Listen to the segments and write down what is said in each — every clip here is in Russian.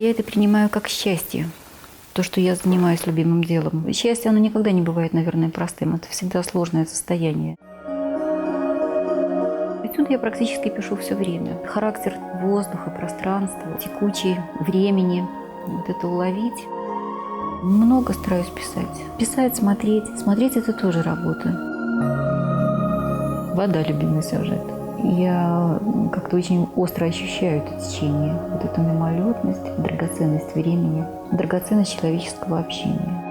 Я это принимаю как счастье, то, что я занимаюсь любимым делом. Счастье, оно никогда не бывает, наверное, простым. Это всегда сложное состояние. Этюд я практически пишу все время. Характер воздуха, пространства, текучей времени, вот это уловить. Много стараюсь писать. Писать, смотреть. Смотреть – это тоже работа. Вода – любимый сюжет. Я как-то очень остро ощущаю это течение, вот эту мимолетность, драгоценность времени, драгоценность человеческого общения.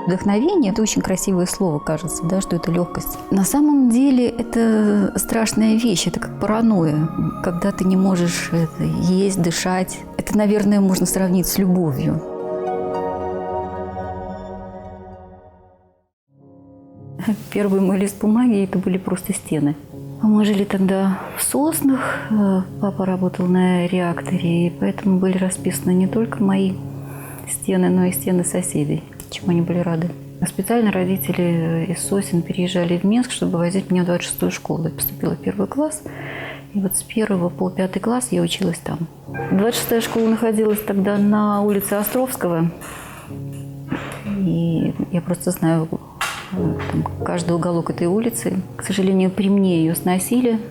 Вдохновение – это очень красивое слово, кажется, да, что это легкость. На самом деле это страшная вещь, это как паранойя, когда ты не можешь есть, дышать. Это, наверное, можно сравнить с любовью. Первый мой лист бумаги – это были просто стены. Мы жили тогда в соснах, папа работал на реакторе, и поэтому были расписаны не только мои стены, но и стены соседей, чему они были рады. Специально родители из сосен переезжали в Минск, чтобы возить меня в 26-ю школу. Я поступила в 1 класс, и вот с 1 по 5 класс я училась там. 26-я школа находилась тогда на улице Островского, и я просто знаю там каждый уголок этой улицы. К сожалению, при мне ее сносили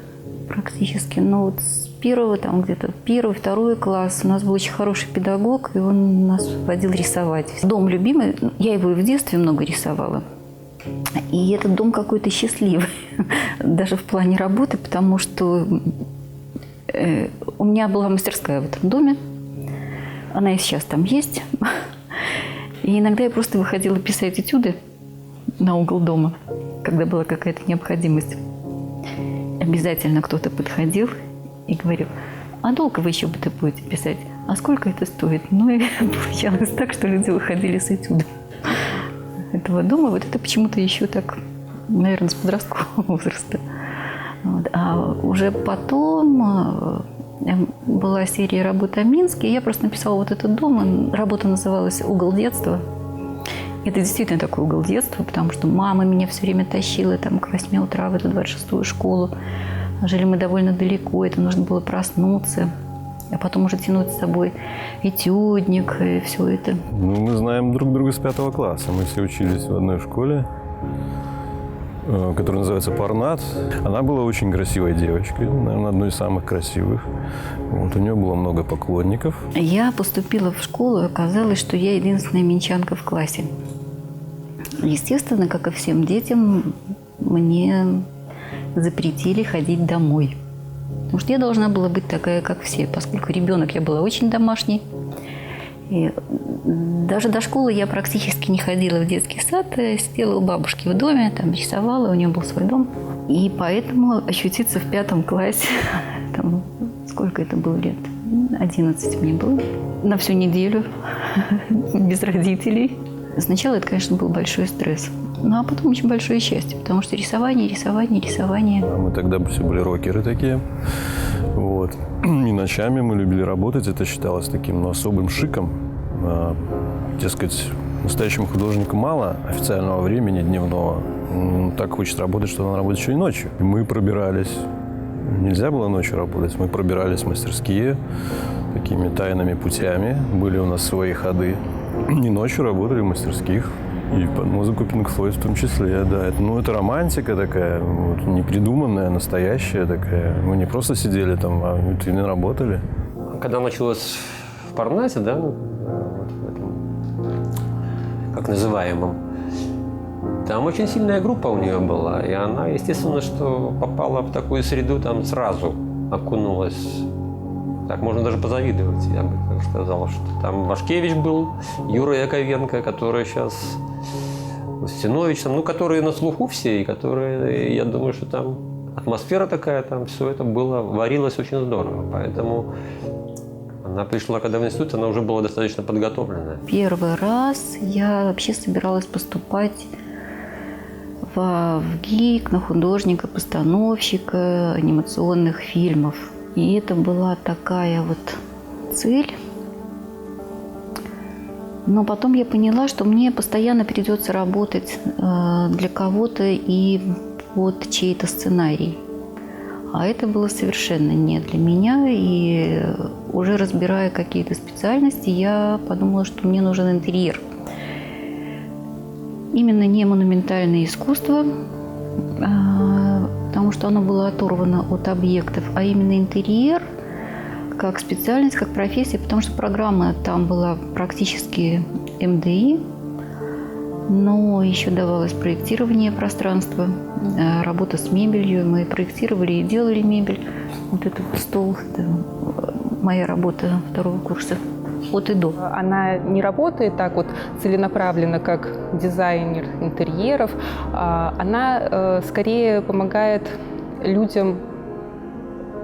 практически, но вот с 1, там где-то 1-2 класс у нас был очень хороший педагог, и он нас водил рисовать. Дом любимый, я его и в детстве много рисовала. И этот дом какой-то счастливый, даже в плане работы, потому что у меня была мастерская в этом доме, она и сейчас там есть. И иногда я просто выходила писать этюды на угол дома, когда была какая-то необходимость. Обязательно кто-то подходил и говорил: а долго вы еще будете писать? А сколько это стоит? Ну и получалось так, что люди выходили с этюдом этого дома. Вот это почему-то еще так, наверное, с подросткового возраста. Вот. А уже потом была серия работы о Минске, и я просто написала вот этот дом. Работа называлась «Угол детства». Это действительно такой угол детства, потому что мама меня все время тащила там, к 8 утра в эту 26-ю школу. Жили мы довольно далеко, это нужно было проснуться, а потом уже тянуть с собой этюдник и все это. Ну, мы знаем друг друга с 5 класса. Мы все учились в одной школе, которая называется «Парнат». Она была очень красивой девочкой, наверное, одной из самых красивых. Вот, у нее было много поклонников. Я поступила в школу, и оказалось, что я единственная минчанка в классе. Естественно, как и всем детям, мне запретили ходить домой. Потому что я должна была быть такая, как все. Поскольку ребенок, я была очень домашней. И даже до школы я практически не ходила в детский сад. Сидела у бабушки в доме, там рисовала, у нее был свой дом. И поэтому ощутиться в 5 классе, там, сколько это было лет? 11 мне было. На всю неделю, без родителей. Сначала это, конечно, был большой стресс. Ну, а потом очень большое счастье, потому что рисование. Мы тогда все были рокеры такие. Вот. И ночами мы любили работать. Это считалось таким особым шиком. Дескать, настоящему художнику мало официального времени дневного. Так хочет работать, что надо работать еще и ночью. И мы пробирались. Нельзя было ночью работать. Мы пробирались в мастерские такими тайными путями. Были у нас свои ходы. И ночью работали в мастерских. И под музыку Pink Floyd в том числе, да. Это романтика такая, вот, непридуманная, настоящая такая. Мы не просто сидели там, а мы работали. Когда началось в Парнасе, да, вот в этом, как называемом, там очень сильная группа у нее была. И она, естественно, что попала в такую среду, там сразу окунулась. Так можно даже позавидовать, я бы так сказал, что там Вашкевич был, Юра Яковенко, который сейчас Устинович, ну, которые на слуху все, и которые, я думаю, что там атмосфера такая, там все это было, варилось очень здорово. Поэтому она пришла, когда в институт, она уже была достаточно подготовленная. Первый раз я вообще собиралась поступать в ГИК на художника-постановщика анимационных фильмов. И это была такая вот цель. Но потом я поняла, что мне постоянно придется работать для кого-то и под чей-то сценарий. А это было совершенно не для меня. И уже разбирая какие-то специальности, я подумала, что мне нужен интерьер. Именно не монументальное искусство, потому что оно было оторвано от объектов, а именно интерьер как специальность, как профессия, потому что программа там была практически МДИ, но еще давалось проектирование пространства, работа с мебелью. Мы проектировали и делали мебель. Вот этот стол – это моя работа второго курса. От и до. Она не работает так вот целенаправленно, как дизайнер интерьеров. Она скорее помогает людям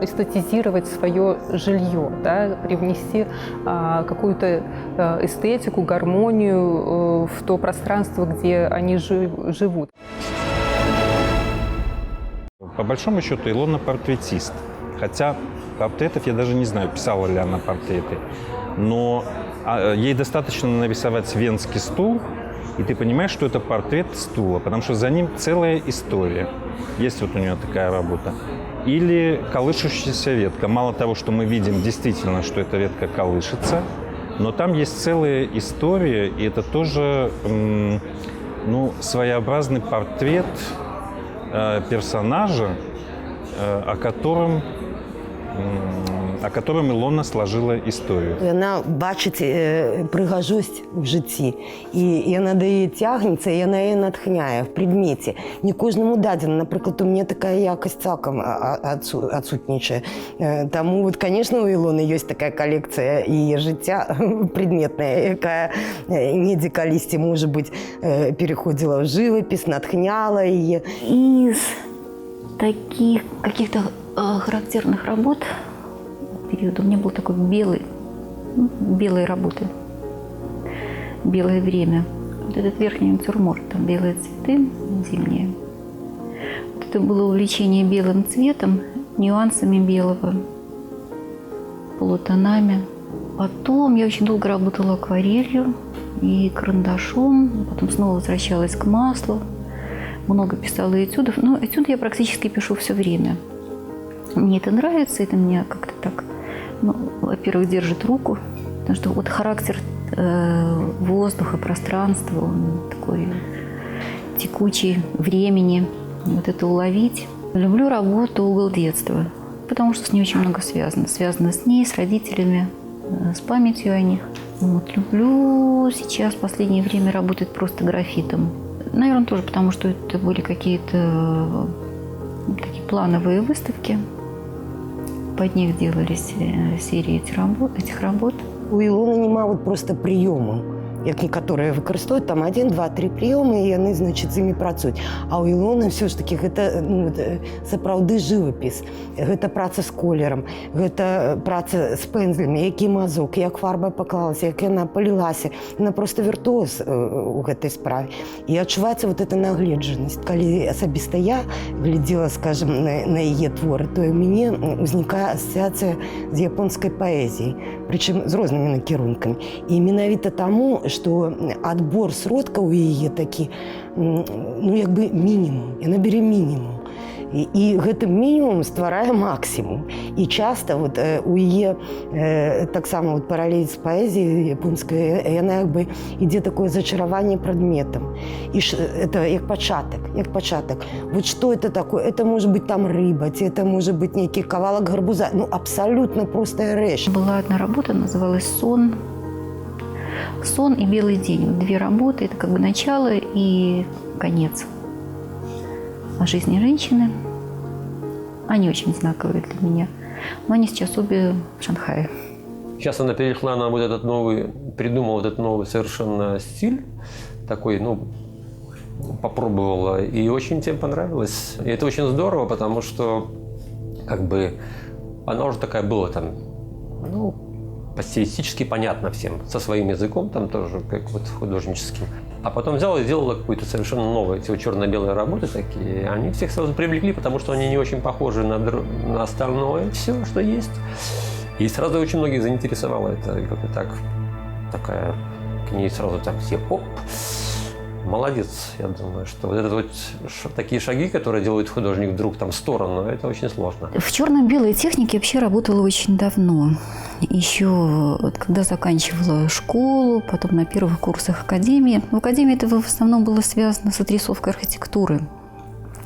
эстетизировать свое жилье, да, привнести какую-то эстетику, гармонию в то пространство, где они живут. По большому счету Илона портретист. Хотя портретов я даже не знаю, писала ли она портреты. Но ей достаточно нарисовать венский стул, и ты понимаешь, что это портрет стула, потому что за ним целая история. Есть вот у нее такая работа. Или колышущаяся ветка. Мало того, что мы видим действительно, что эта ветка колышется, но там есть целая история, и это тоже своеобразный портрет персонажа, о котором Ілона сложила історію. Вона бачить пригожість в житті, і вона до її тягнеться, і вона її натхняє в предметі. Не кожному дадено. Наприклад, у мене така якость цілком відсутнічає. Тому, от, звісно, у Ілони є така колекція її життя предметна, яка ніде колись, може бути, переходила в живопись, натхняла її. Из таких каких-то характерных работ периода у меня был такой белые работы, белое время. Вот этот верхний натюрморт, там белые цветы зимние. Вот это было увлечение белым цветом, нюансами белого, полутонами. Потом я очень долго работала акварелью и карандашом, потом снова возвращалась к маслу. Много писала этюдов, но этюды я практически пишу все время. Мне это нравится, это меня как-то так, во-первых, держит руку, потому что вот характер воздуха, пространства, он такой текучий, времени, вот это уловить. Люблю работу «Угол детства», потому что с ней очень много связано. Связано с ней, с родителями, с памятью о них. Вот. Люблю сейчас в последнее время работать просто графитом. Наверное, тоже потому, что это были какие-то такие плановые выставки. Под них делались серии этих работ. У Ілони нема от просто прийому, як некоторі використовують, там 1, 2, 3 прийоми, і вони, значить, з ними працюють. А у Ілони все ж таки, це сапраўды живопис, це праця з колером, це праця з пензлями, який мазок, як фарба поклалася, як вона полилася. Вона просто віртуоз у гэтай справі. І адчувається вот эта нагледжанасць. Калі асабіста я глядзела, скажем, на яе творы, то у мяне ўзнікае асацыяцыя з японскай паэзіяй, прычым з рознымі накірункамі. І менавіта таму, што адбор сродкаў у яе такі, як бы мінімум. Яна бере мінімум. І гэтым мінімум стварае максімум. І часта вот, у яе таксама вот, паралель з паэзіяй японскай, яна як бы ідзе такое зачараванне прадметам. І это як пачатак. Вот что это такое? Это может быть там рыба, это может быть некий кавалак гарбуза. Абсолютно простая рэч. Была одна работа, называлась «Сон». «Сон» и «Белый день». Вот две работы, это как бы начало и конец о жизни женщины. Они очень знаковые для меня. Но они сейчас обе в Шанхае. Сейчас она перешла на вот этот новый, придумала вот этот новый совершенно стиль. Такой, попробовала. И очень всем понравилось. И это очень здорово, потому что как бы она уже такая была там, стилистически понятно всем, со своим языком там тоже, как вот художническим. А потом взяла и сделала какую-то совершенно новую, эти вот черно-белые работы такие. Они всех сразу привлекли, потому что они не очень похожи на остальное все, что есть. И сразу очень многих заинтересовало это. И как-то так, такая, к ней сразу так все, молодец, я думаю, что вот это вот такие шаги, которые делает художник вдруг там в сторону, это очень сложно. В черно-белой технике вообще работала очень давно. Еще вот, когда заканчивала школу, потом на первых курсах академии. В академии это в основном было связано с отрисовкой архитектуры.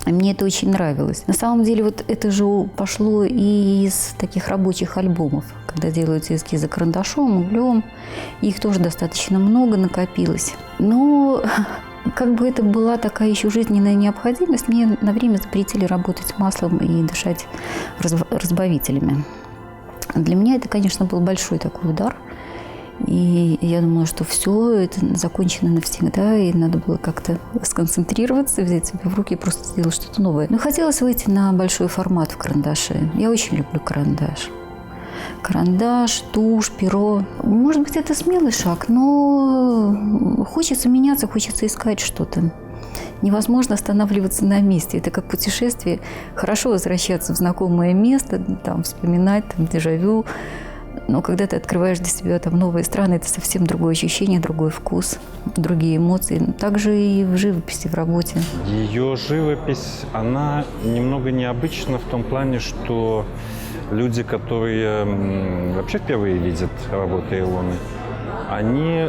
И мне это очень нравилось. На самом деле вот это же пошло и из таких рабочих альбомов, когда делаются эскизы карандашом, углем. Их тоже достаточно много накопилось. Но как бы это была такая еще жизненная необходимость, мне на время запретили работать с маслом и дышать разбавителями. Для меня это, конечно, был большой такой удар. И я думала, что все, это закончено навсегда, и надо было как-то сконцентрироваться, взять себя в руки и просто сделать что-то новое. Но хотелось выйти на большой формат в карандаше. Я очень люблю карандаш. Карандаш, тушь, перо. Может быть, это смелый шаг, но хочется меняться, хочется искать что-то. Невозможно останавливаться на месте. Это как путешествие. Хорошо возвращаться в знакомое место, там, вспоминать, там, дежавю. Но когда ты открываешь для себя там новые страны, это совсем другое ощущение, другой вкус, другие эмоции. Также и в живописи, в работе. Ее живопись, она немного необычна в том плане, что люди, которые вообще впервые видят работы Илоны, они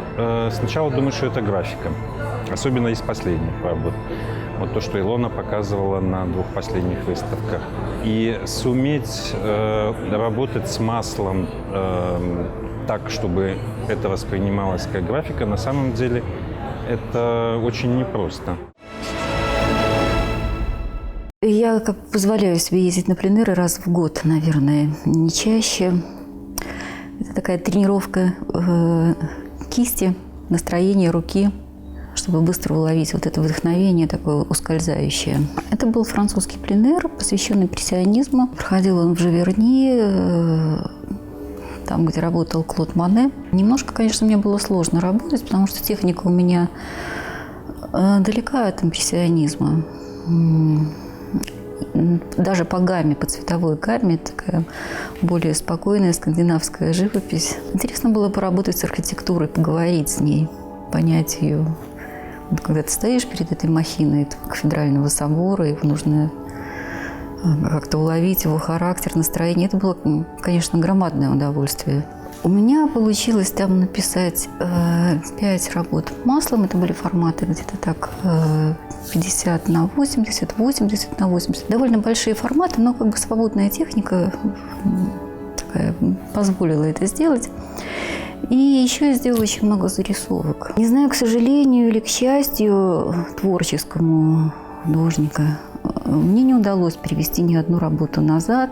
сначала думают, что это графика, особенно из последних работ. Вот то, что Илона показывала на 2 последних выставках. И суметь работать с маслом так, чтобы это воспринималось как графика, на самом деле это очень непросто. Я как позволяю себе ездить на пленэры раз в год, наверное, не чаще. Это такая тренировка кисти, настроения руки, чтобы быстро уловить вот это вдохновение такое ускользающее. Это был французский пленэр, посвященный импрессионизму. Проходил он в Живерни, там, где работал Клод Моне. Немножко, конечно, мне было сложно работать, потому что техника у меня далека от импрессионизма. Даже по гамме, по цветовой гамме, такая более спокойная скандинавская живопись. Интересно было поработать с архитектурой, поговорить с ней, понять ее. Вот когда ты стоишь перед этой махиной кафедрального собора, его нужно как-то уловить, его характер, настроение. Это было, конечно, громадное удовольствие. У меня получилось там написать 5 работ маслом. Это были форматы где-то так 50 на 80, 80 на 80. Довольно большие форматы, но как бы свободная техника такая позволила это сделать. И еще я сделала очень много зарисовок. Не знаю, к сожалению или к счастью творческому художника, мне не удалось перевести ни одну работу назад,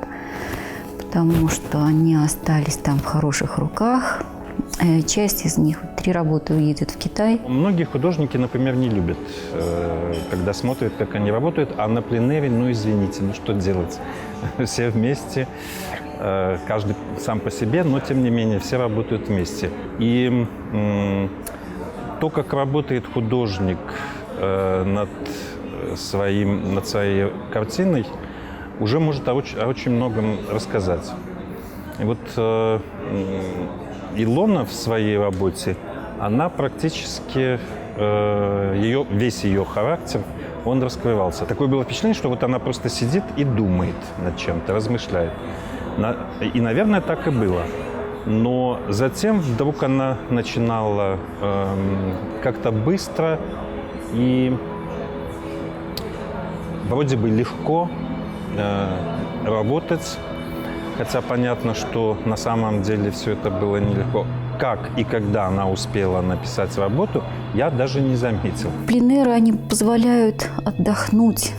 потому что они остались там в хороших руках. Часть из них, 3 работы, уедет в Китай. Многие художники, например, не любят, когда смотрят, как они работают, а на пленэре, ну извините, ну что делать? Все вместе, каждый сам по себе, но тем не менее все работают вместе. И то, как работает художник над своей картиной, уже может о очень многом рассказать. И вот Илона в своей работе, она практически, весь ее характер, он раскрывался. Такое было впечатление, что вот она просто сидит и думает над чем-то, размышляет. И, наверное, так и было. Но затем вдруг она начинала как-то быстро и вроде бы легко работать. Хотя понятно, что на самом деле все это было нелегко. Как и когда она успела написать работу, я даже не заметил. Пленэры, они позволяют отдохнуть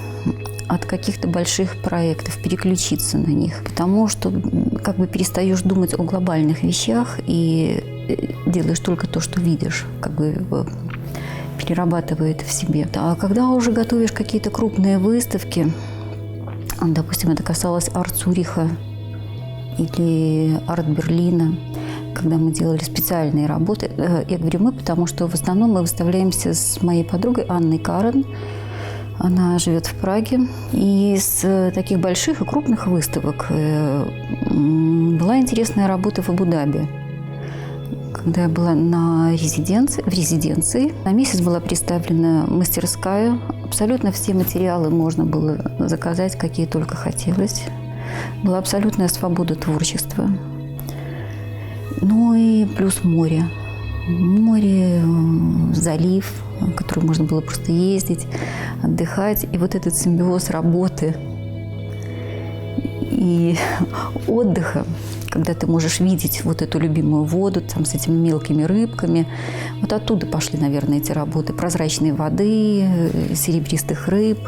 от каких-то больших проектов, переключиться на них. Потому что как бы перестаешь думать о глобальных вещах и делаешь только то, что видишь, как бы перерабатывая это в себе. А когда уже готовишь какие-то крупные выставки, допустим, это касалось арт-Цюриха или арт-Берлина, когда мы делали специальные работы. Я говорю «мы», потому что в основном мы выставляемся с моей подругой Анной Карен. Она живет в Праге. И из таких больших и крупных выставок была интересная работа в Абу-Даби, когда я была в резиденции. На месяц была представлена мастерская. Абсолютно все материалы можно было заказать, какие только хотелось. Была абсолютная свобода творчества. Ну и плюс море. Море, залив, в который можно было просто ездить, отдыхать. И вот этот симбиоз работы и отдыха, когда ты можешь видеть вот эту любимую воду там, с этими мелкими рыбками. Вот оттуда пошли, наверное, эти работы. Прозрачной воды, серебристых рыб,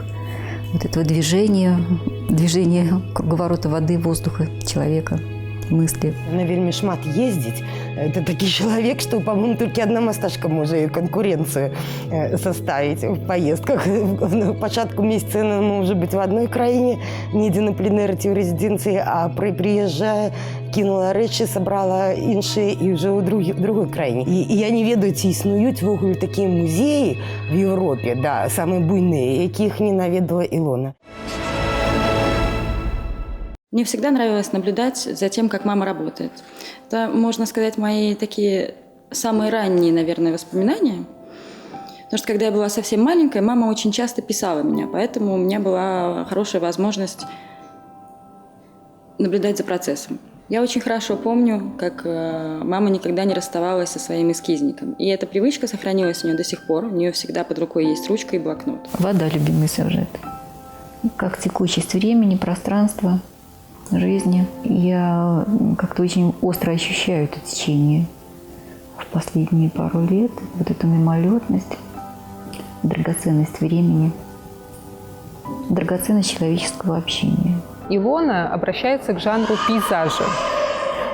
вот этого движения круговорота воды, воздуха, человека, мысли. На вельмі шмат ездить. Это такий человек, что, по-моему, только одна мастачка может конкуренцию составить в поездках. На початку месяца она может быть в одной краине, недзе на пленэрці в резиденции, а приезжая, кинула речи, собрала іншие и уже в другой краине. И я не ведаю, ці існують ввогуле такие музеи в Европе, да, самые буйные, яких не наведала Илона. Мне всегда нравилось наблюдать за тем, как мама работает. Это, можно сказать, мои такие самые ранние, наверное, воспоминания. Потому что когда я была совсем маленькая, мама очень часто писала меня, поэтому у меня была хорошая возможность наблюдать за процессом. Я очень хорошо помню, как мама никогда не расставалась со своим эскизником. И эта привычка сохранилась у нее до сих пор. У нее всегда под рукой есть ручка и блокнот. Вода – любимый сюжет. Как текучесть времени, пространства, жизни. Я как-то очень остро ощущаю это течение в последние пару лет. Вот эту мимолетность, драгоценность времени, драгоценность человеческого общения. Илона обращается к жанру пейзажа.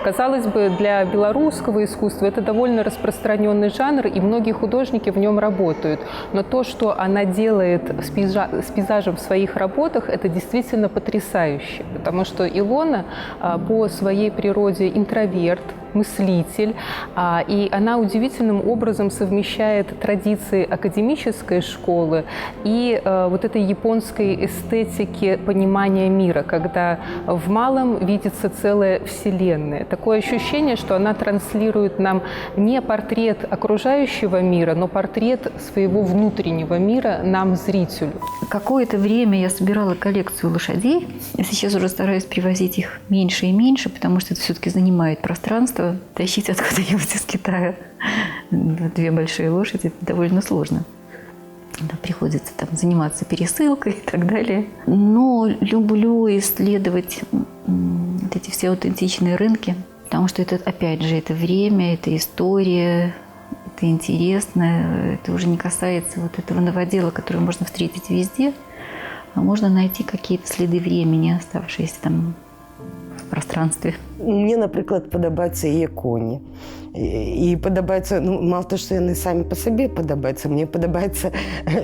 Казалось бы, для белорусского искусства это довольно распространенный жанр, и многие художники в нем работают. Но то, что она делает с пейзажем в своих работах, это действительно потрясающе. Потому что Илона по своей природе интроверт, мыслитель, и она удивительным образом совмещает традиции академической школы и вот этой японской эстетики понимания мира, когда в малом видится целая вселенная. Такое ощущение, что она транслирует нам не портрет окружающего мира, но портрет своего внутреннего мира нам, зрителю. Какое-то время я собирала коллекцию лошадей. Я сейчас уже стараюсь привозить их меньше и меньше, потому что это все-таки занимает пространство. Тащить откуда-нибудь из Китая 2 большие лошади – это довольно сложно. Да, приходится там заниматься пересылкой и так далее. Но люблю исследовать вот эти все аутентичные рынки, потому что это, опять же, это время, это история, это интересно. Это уже не касается вот этого новодела, которое можно встретить везде, а можно найти какие-то следы времени, оставшиеся там в пространстве. Мне, наприклад, подобаюцца яе коні. І падабаецца, ну, мало того, што яны самі па сабе падабаюцца, мне падабаецца,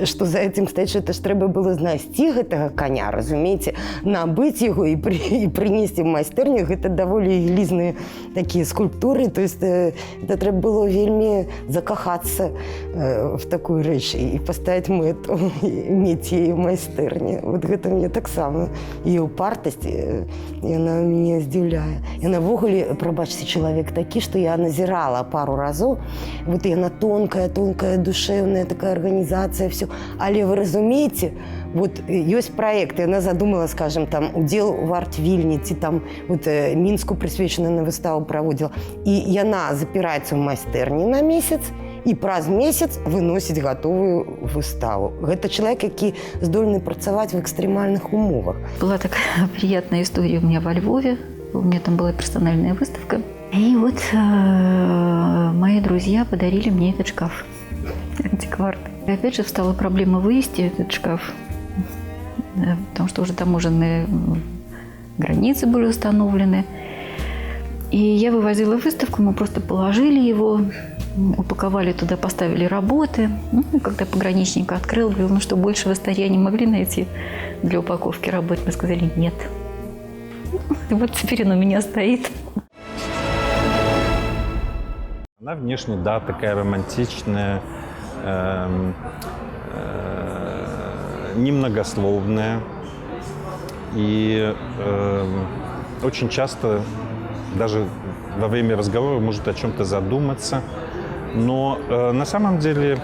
што за этим стаіць, што это ж трэба было знайсці гэтага коня, разумееце, набыць яго і прынесці в майстэрню. Гэта даволі глізныя такія скульптуры, то есть это трэба было вельмі закахацца в такую рэч і паставіць мэту, мець яе в майстэрні. Вот гэта мне таксама, яе упартасць, яна мяне здзіўляе. Яна ввогуле, прабачце, чалавек такі, што я назірала пару разоў. Вот яна тонкая, душевная такая организация, все. Але вы разумеете, вот есть проект, и она задумала, скажем, там, удел в арт-вільні, ці там вот Мінску присвеченую на выставу проводила. И яна запираецца в майстэрні на месяц, и праз месяц выносіць готовую выставу. Гэта человек, які здольны працаваць в экстремальных умовах. Была такая приятная история у меня во Львове. У меня там была персональная выставка. И вот мои друзья подарили мне этот шкаф антикварный. И опять же встала проблема вывести этот шкаф, потому что уже таможенные границы были установлены. И я вывозила выставку, мы просто положили его, упаковали туда, поставили работы. Ну, и когда пограничник открыл, говорил, ну что, больше в Астаре не могли найти для упаковки работ? Мы сказали, нет. И вот теперь он у меня стоит. Она внешне, да, такая романтичная, немногословная. И очень часто даже во время разговора может о чем-то задуматься. Но на самом деле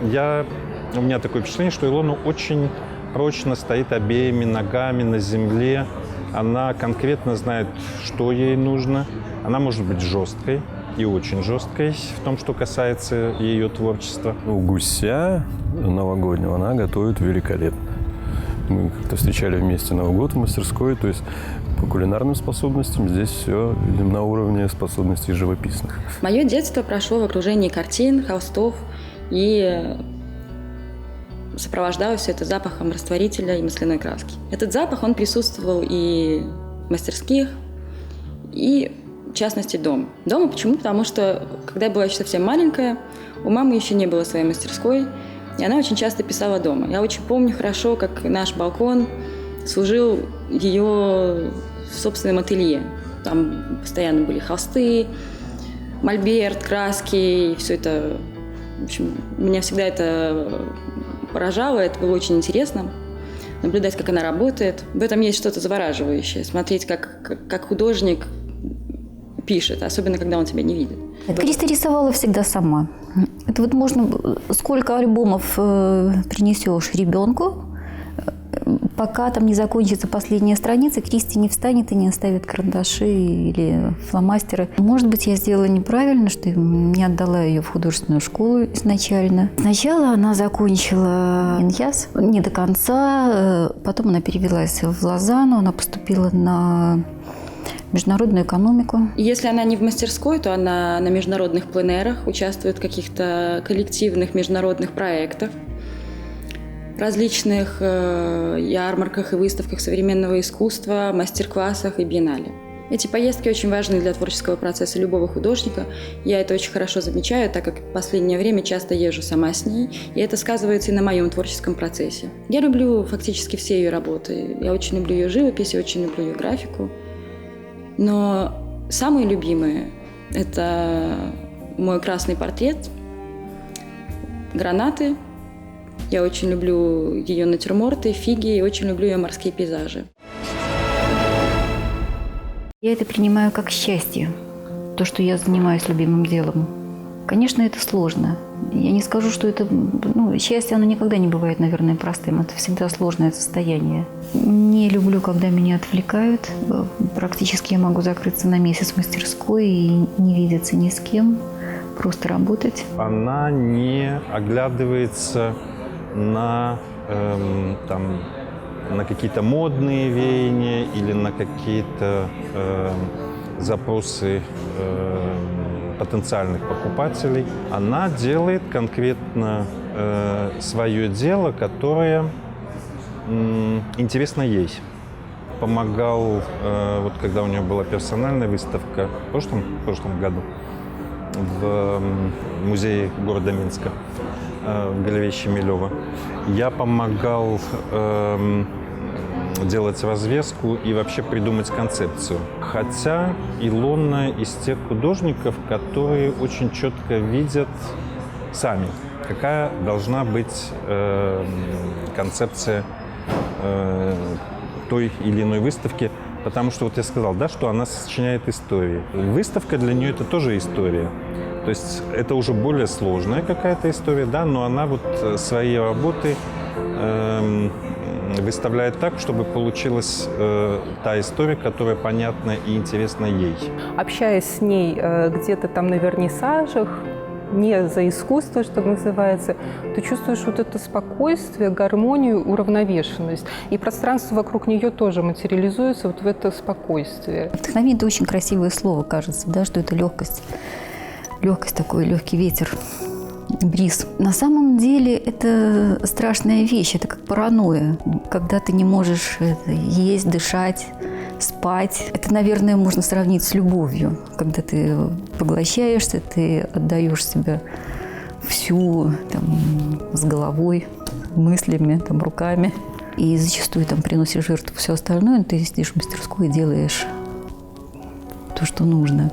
у меня такое впечатление, что Илона очень прочно стоит обеими ногами на земле. Она конкретно знает, что ей нужно. Она может быть жесткой и очень жесткой в том, что касается ее творчества. Гуся новогоднего она готовит великолепно. Мы как-то встречали вместе Новый год в мастерской, то есть по кулинарным способностям здесь все, видим, на уровне способностей живописных. Мое детство прошло в окружении картин, холстов и сопровождалось все это запахом растворителя и масляной краски. Этот запах, он присутствовал и в мастерских, и в частности дома. Дома почему? Потому что, когда я была еще совсем маленькая, у мамы еще не было своей мастерской, и она очень часто писала дома. Я очень помню хорошо, как наш балкон служил ее собственным ателье. Там постоянно были холсты, мольберт, краски, и все это. В общем, меня всегда это поражало, это было очень интересно. Наблюдать, как она работает. В этом есть что-то завораживающее. Смотреть, как художник пишет, особенно когда он тебя не видит. Кристи рисовала всегда сама. Это вот можно, сколько альбомов принесешь ребенку, пока там не закончится последняя страница, Кристи не встанет и не оставит карандаши или фломастеры. Может быть, я сделала неправильно, что не отдала ее в художественную школу изначально. Сначала она закончила ИНЯС не до конца, потом она перевелась в Лозанну, она поступила на международную экономику. Если она не в мастерской, то она на международных пленэрах, участвует в каких-то коллективных международных проектах, различных ярмарках и выставках современного искусства, мастер-классах и биеннале. Эти поездки очень важны для творческого процесса любого художника. Я это очень хорошо замечаю, так как в последнее время часто езжу сама с ней, и это сказывается и на моем творческом процессе. Я люблю фактически все ее работы. Я очень люблю ее живопись, я очень люблю ее графику. Но самые любимые – это мой красный портрет, гранаты. Я очень люблю ее натюрморты, фиги и очень люблю ее морские пейзажи. Я это принимаю как счастье, то, что я занимаюсь любимым делом. Конечно, это сложно. Я не скажу, что это... счастье, оно никогда не бывает, наверное, простым. Это всегда сложное состояние. Не люблю, когда меня отвлекают. Практически я могу закрыться на месяц в мастерской и не видеться ни с кем, просто работать. Она не оглядывается на какие-то модные веяния или на какие-то запросы потенциальных покупателей. Она делает конкретно свое дело, которое интересно ей. Помогал, вот когда у нее была персональная выставка в прошлом году в музее города Минска, в галерее Щемилева, я помогал делать развеску и вообще придумать концепцию. Хотя Илона из тех художников, которые очень четко видят сами, какая должна быть концепция той или иной выставки. Потому что вот я сказал, да, что она сочиняет истории. Выставка для нее это тоже история. То есть это уже более сложная какая-то история, да, но она вот свои работы выставляет так, чтобы получилась та история, которая понятна и интересна ей. Общаясь с ней где-то там на вернисажах, не за искусство, что называется, ты чувствуешь вот это спокойствие, гармонию, уравновешенность. И пространство вокруг нее тоже материализуется вот в это спокойствие. Вдохновение – это очень красивое слово, кажется, да, что это легкость. Легкость такой, легкий ветер, бриз. На самом деле это страшная вещь, это как паранойя, когда ты не можешь есть, дышать, спать. Это, наверное, можно сравнить с любовью, когда ты поглощаешься, ты отдаешь себя всю там, с головой, мыслями, там, руками. И зачастую там приносишь жертву все остальное, но ты сидишь в мастерской и делаешь то, что нужно.